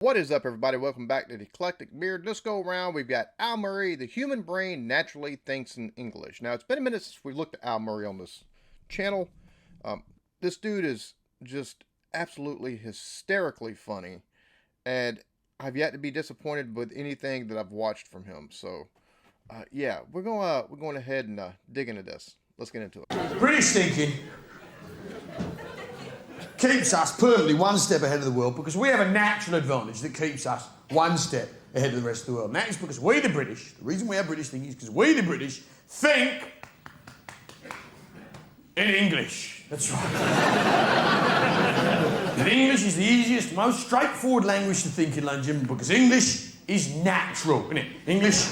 What is up, everybody? Welcome back to the Eclectic Beard. This go around, we've got Al Murray, the human brain naturally thinks in English. Now, it's been a minute since we looked at Al Murray on this channel. This dude is just absolutely hysterically funny, and I've yet to be disappointed with anything that I've watched from him. So, yeah, we're going ahead and dig into this. Let's get into it. British thinking keeps us permanently one step ahead of the world because we have a natural advantage that keeps us one step ahead of the rest of the world. And that is because we, the British, the reason we have British thinking is because we, the British, think in English. That's right. And English is the easiest, most straightforward language to think in, ladies and gentlemen, because English is natural, isn't it? English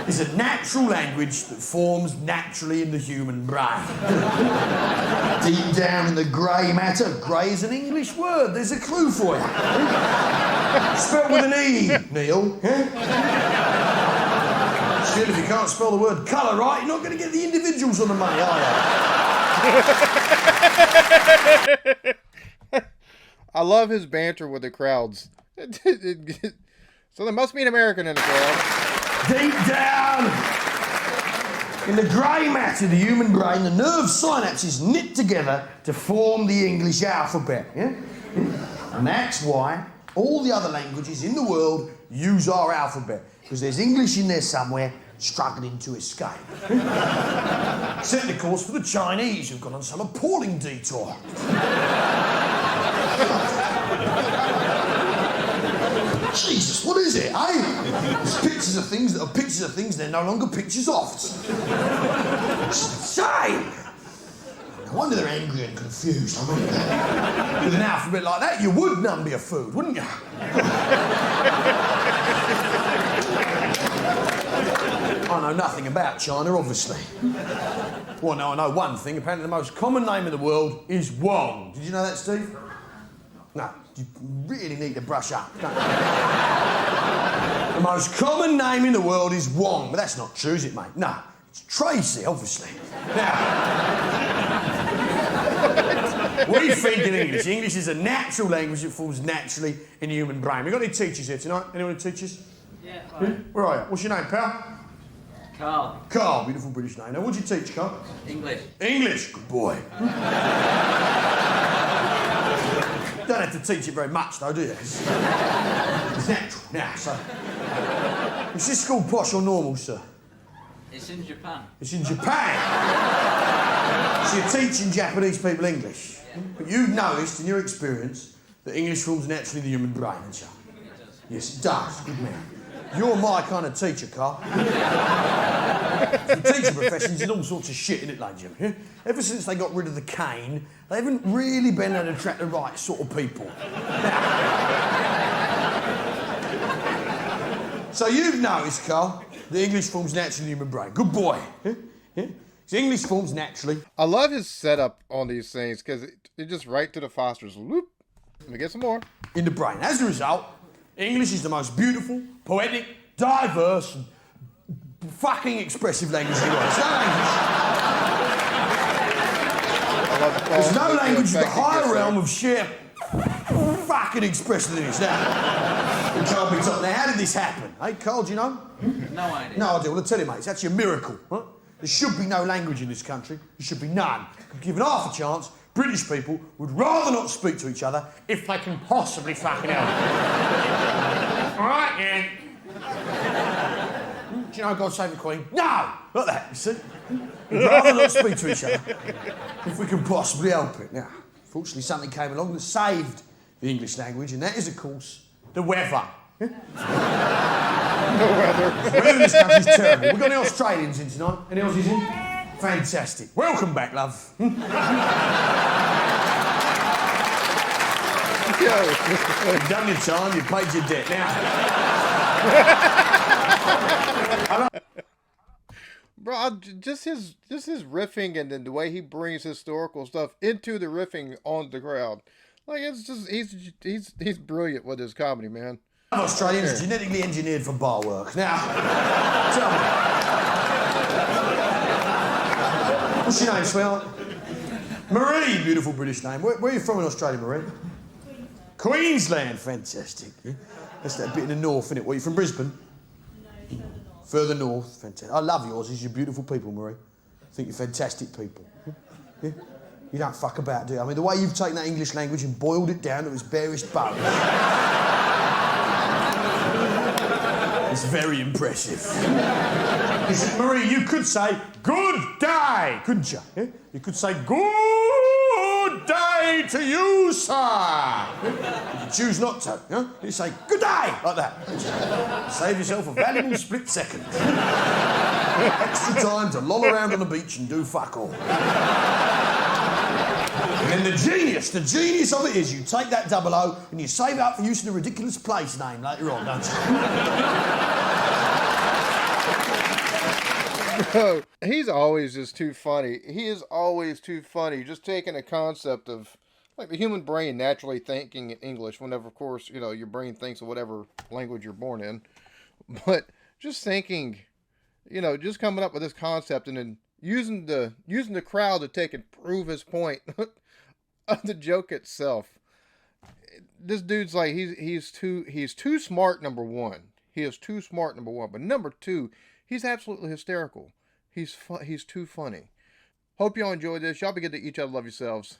is a natural language that forms naturally in the human brain. Deep down in the grey matter, grey is an English word, there's a clue for you. Spelled with an E, Neil. Still, if you can't spell the word colour right, you're not going to get the individuals on the money, are you? I love his banter with the crowds. So there must be an American in the crowd. Deep down in the grey matter of the human brain, the nerve synapses knit together to form the English alphabet. Yeah? And that's why all the other languages in the world use our alphabet, because there's English in there somewhere struggling to escape. Except, of course, for the Chinese, who've gone on some appalling detour. Jesus, what is it, eh? There's pictures of things that are pictures of things they're no longer pictures of. It's insane. No wonder they're angry and confused. I mean, with an alphabet like that, you would none be a food, wouldn't you? I know nothing about China, obviously. Well, no, I know one thing. Apparently the most common name in the world is Wong. Did you know that, Steve? No, you really need to brush up, don't you? The most common name in the world is Wong, but that's not true, is it, mate? No, it's Tracy, obviously. Now, we think in English. English is a natural language that forms naturally in the human brain. We've got any teachers here tonight? Anyone who teaches? Yeah, hi. Where are you? What's your name, pal? Carl. Carl, beautiful British name. Now, what do you teach, Carl? English. English, good boy. Don't have to teach it very much, though, do you? It's natural. Now, so... Is this school posh or normal, sir? It's in Japan. It's in Japan? So you're teaching Japanese people English? Yeah. But you've noticed, in your experience, that English forms naturally in the human brain, haven't you? It does. Yes, it does. Good man. You're my kind of teacher, Carl. The teaching profession's in all sorts of shit in it, ladies and gentlemen. Ever since they got rid of the cane, they haven't really been able to attract the right sort of people. So you've noticed, Carl, that English forms naturally in the human brain. Good boy. Yeah? So English forms naturally. I love his setup on these things because it just right to the Fosters. Whoop. Let me get some more. In the brain. As a result, English is the most beautiful, poetic, diverse, and fucking expressive language in the world. There's no language with a higher realm of sheer fucking expression than this. Now, it can't be taught. Now, how did this happen? Hey, Carl, do you know? No idea. No idea. Well, I'll tell you, mate, it's actually a miracle. Huh? There should be no language in this country. There should be none. Given half a chance, British people would rather not speak to each other if they can possibly fucking help it. All right, yeah. Do you know God Save the Queen? No! Not that, you see. We'd rather not speak to each other if we can possibly help it. Now, fortunately, something came along that saved the English language, and that is, of course, the weather. The weather. The weather in this country is terrible. We've got any Australians in tonight? Any Aussies in? Fantastic. Welcome back, love. You've done your time, you've paid your debt. Now... Bro, just his riffing and then the way he brings historical stuff into the riffing on the crowd. Like, it's just, he's brilliant with his comedy, man. Australians are genetically engineered for bar work. Now, tell me. What's your name, sweetheart? Marie, beautiful British name. Where are you from in Australia, Marie? Queensland, fantastic. Yeah? That's that bit in the north, isn't it? What, are you from Brisbane? No, further north. Further north, fantastic. I love yours. You're beautiful people, Marie. I think you're fantastic people. Yeah? You don't fuck about, do you? I mean, the way you've taken that English language and boiled it down to its barest bones. It's very impressive. Listen, Marie, you could say, good day, couldn't you? Yeah? You could say, good day to you, sir. If you choose not to, yeah? You say, good day, like that. Save yourself a valuable split second. Extra time to loll around on the beach and do fuck all. And then the genius of it is you take that 00 and you save it up for use in a ridiculous place name later on, don't you? He's always just too funny. He is always too funny. Just taking a concept of like the human brain naturally thinking in English whenever, of course, you know, your brain thinks of whatever language you're born in. But just thinking, you know, just coming up with this concept and then using the crowd to take and prove his point of the joke itself. This dude's like he's too smart. Number one, he is too smart. Number one, but number two, he's absolutely hysterical. He's too funny. Hope y'all enjoyed this. Y'all be good to each other. Love yourselves.